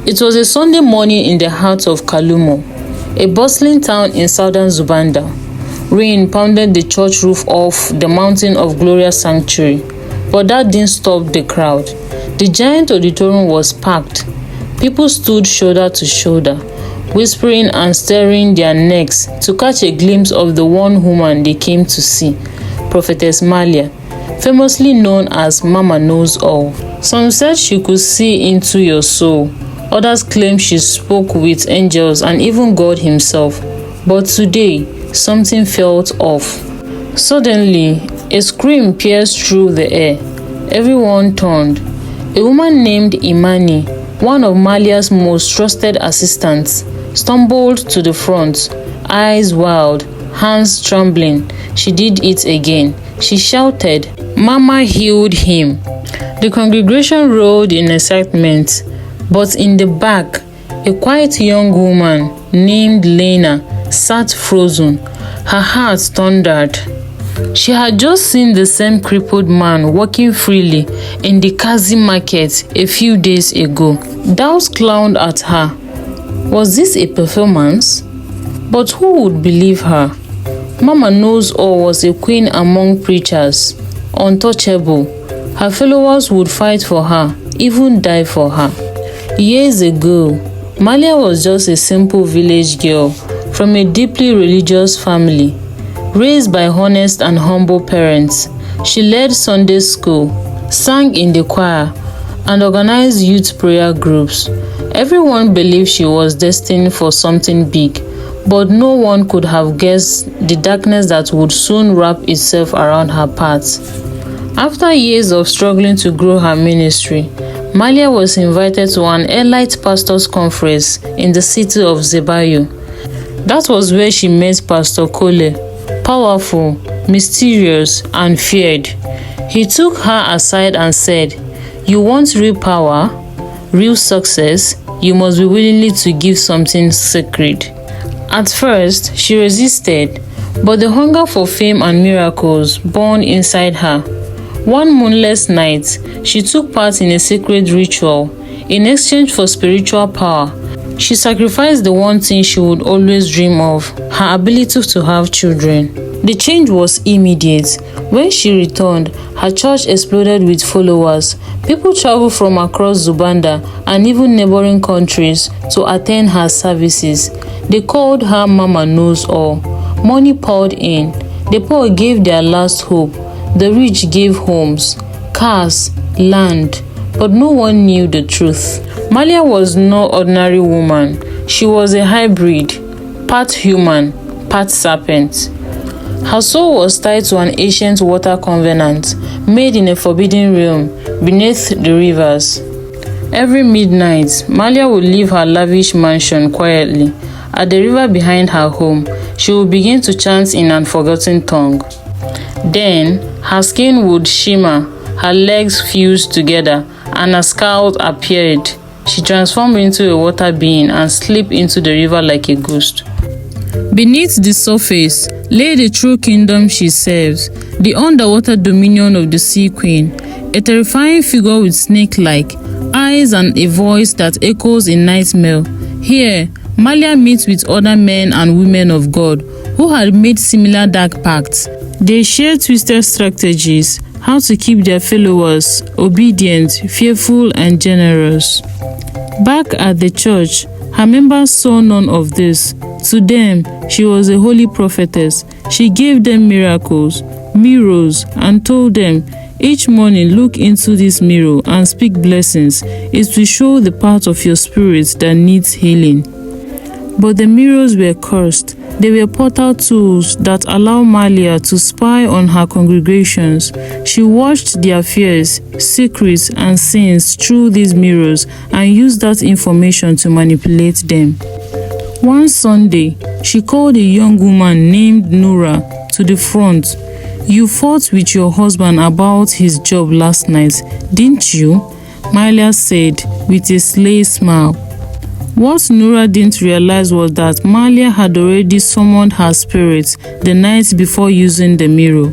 It was a Sunday morning in the heart of Kalumo, a bustling town in southern Zubanda. Rain pounded the church roof off the mountain of Gloria's sanctuary, but that didn't stop the crowd. The giant auditorium was packed. People stood shoulder to shoulder, whispering and stirring their necks to catch a glimpse of the one woman they came to see, Prophetess Malia, famously known as Mama Knows All. Some said she could see into your soul. Others claimed she spoke with angels and even God himself. But today, something felt off. Suddenly, a scream pierced through the air. Everyone turned. A woman named Imani, one of Malia's most trusted assistants, stumbled to the front, eyes wild, hands trembling. She did it again. She shouted, "Mama healed him." The congregation roared in excitement, but in the back, a quiet young woman named Lena sat frozen. Her heart thundered. She had just seen the same crippled man walking freely in the Kazi market a few days ago. Doubts clowned at her. Was this a performance? But who would believe her? Mama Knows All was a queen among preachers, untouchable. Her followers would fight for her, even die for her. Years ago, Malia was just a simple village girl from a deeply religious family. Raised by honest and humble parents, she led Sunday school, sang in the choir, and organized youth prayer groups. Everyone believed she was destined for something big, but no one could have guessed the darkness that would soon wrap itself around her path. After years of struggling to grow her ministry, Malia was invited to an elite pastors' conference in the city of Zebayo. That was where she met Pastor Kole, powerful, mysterious, and feared. He took her aside and said, "You want real power, real success, you must be willing to give something sacred." At first, she resisted, but the hunger for fame and miracles burned inside her. One moonless night, she took part in a sacred ritual. In exchange for spiritual power, she sacrificed the one thing she would always dream of, her ability to have children. The change was immediate. When she returned, her church exploded with followers. People traveled from across Zubanda and even neighboring countries to attend her services. They called her Mama Knows All. Money poured in. The poor gave their last hope. The rich gave homes, cars, land, but no one knew the truth. Malia was no ordinary woman. She was a hybrid, part human, part serpent. Her soul was tied to an ancient water covenant made in a forbidden realm beneath the rivers. Every midnight, Malia would leave her lavish mansion quietly. At the river behind her home, she would begin to chant in an forgotten tongue. Then, her skin would shimmer, her legs fused together, and a scout appeared. She transformed into a water being and slipped into the river like a ghost. Beneath the surface lay the true kingdom she serves, the underwater dominion of the Sea Queen, a terrifying figure with snake-like eyes and a voice that echoes in nightmare. Here, Malia meets with other men and women of God who had made similar dark pacts. They share twisted strategies, how to keep their followers obedient, fearful, and generous. Back at the church, her members saw none of this. To them, she was a holy prophetess. She gave them miracles, mirrors, and told them, "Each morning look into this mirror and speak blessings. It will show the part of your spirit that needs healing." But the mirrors were cursed. They were portal tools that allow Malia to spy on her congregations. She watched their fears, secrets, and sins through these mirrors and used that information to manipulate them. One Sunday, she called a young woman named Nura to the front. "You fought with your husband about his job last night, didn't you?" Malia said with a sly smile. What Nura didn't realize was that Malia had already summoned her spirit the night before using the mirror.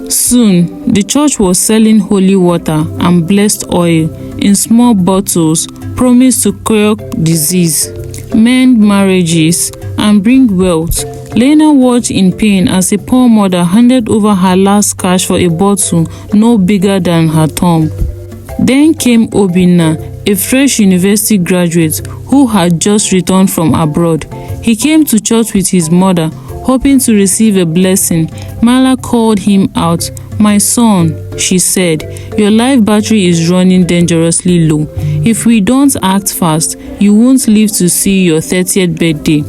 Soon, the church was selling holy water and blessed oil in small bottles promised to cure disease, mend marriages, and bring wealth. Lena watched in pain as a poor mother handed over her last cash for a bottle no bigger than her thumb. Then came Obinna, a fresh university graduate who had just returned from abroad. He came to church with his mother, hoping to receive a blessing. Mala called him out. "My son," she said, "your life battery is running dangerously low. If we don't act fast, you won't live to see your 30th birthday."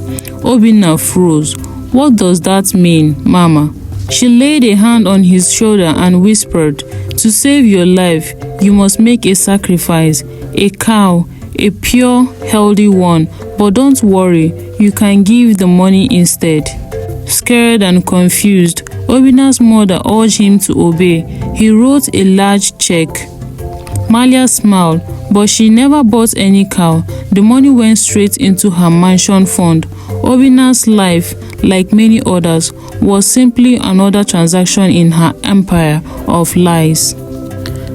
Obinna froze. "What does that mean, Mama?" She laid a hand on his shoulder and whispered, "To save your life, you must make a sacrifice, a cow, a pure, healthy one. But don't worry, you can give the money instead." Scared and confused, Obinna's mother urged him to obey. He wrote a large check. Malia smiled, but she never bought any cow. The money went straight into her mansion fund. Obinna's life, like many others, was simply another transaction in her empire of lies.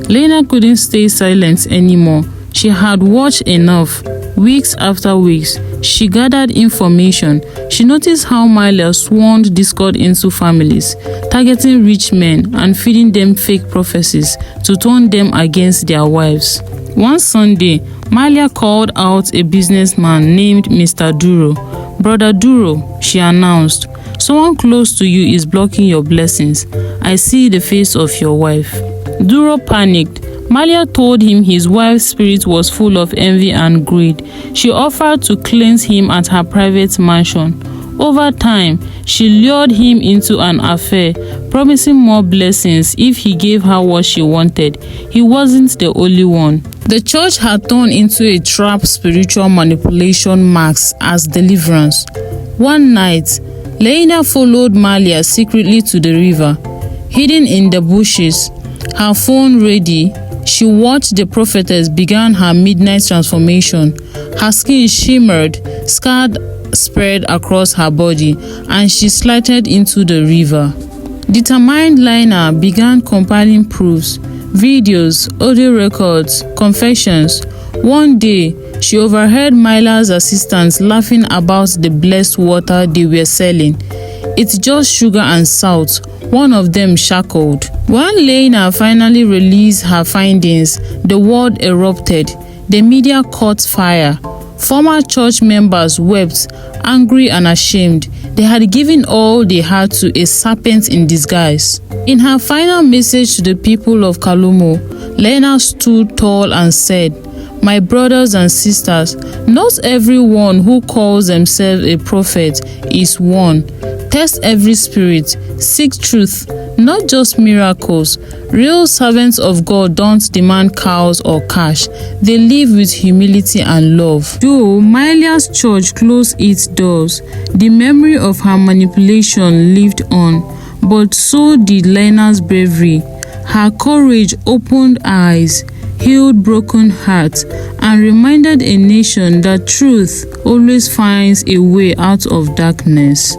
Lena couldn't stay silent anymore. She had watched enough. Weeks after weeks, she gathered information. She noticed how Malia sworn discord into families, targeting rich men and feeding them fake prophecies to turn them against their wives. One Sunday, Malia called out a businessman named Mr. Duro. "Brother Duro," she announced, "someone close to you is blocking your blessings. I see the face of your wife." Duro panicked. Malia told him his wife's spirit was full of envy and greed. She offered to cleanse him at her private mansion. Over time, she lured him into an affair, promising more blessings if he gave her what she wanted. He wasn't the only one. The church had turned into a trap spiritual manipulation masked as deliverance. One night, Lena followed Malia secretly to the river. Hidden in the bushes, her phone ready, she watched the prophetess begin her midnight transformation. Her skin shimmered, scars spread across her body, and she slithered into the river. Determined Lena began compiling proofs, videos, audio records, confessions. One day, she overheard Mila's assistants laughing about the blessed water they were selling. "It's just sugar and salt," one of them chuckled. When Lena finally released her findings, the world erupted. The media caught fire. Former church members wept, angry and ashamed. They had given all they had to a serpent in disguise. In her final message to the people of Kalumo, Lena stood tall and said, "My brothers and sisters, not everyone who calls themselves a prophet is one. Test every spirit, seek truth, not just miracles. Real servants of God don't demand cows or cash. They live with humility and love." Though Malia's church closed its doors, the memory of her manipulation lived on. But so did Lena's bravery. Her courage opened eyes, healed broken hearts, and reminded a nation that truth always finds a way out of darkness.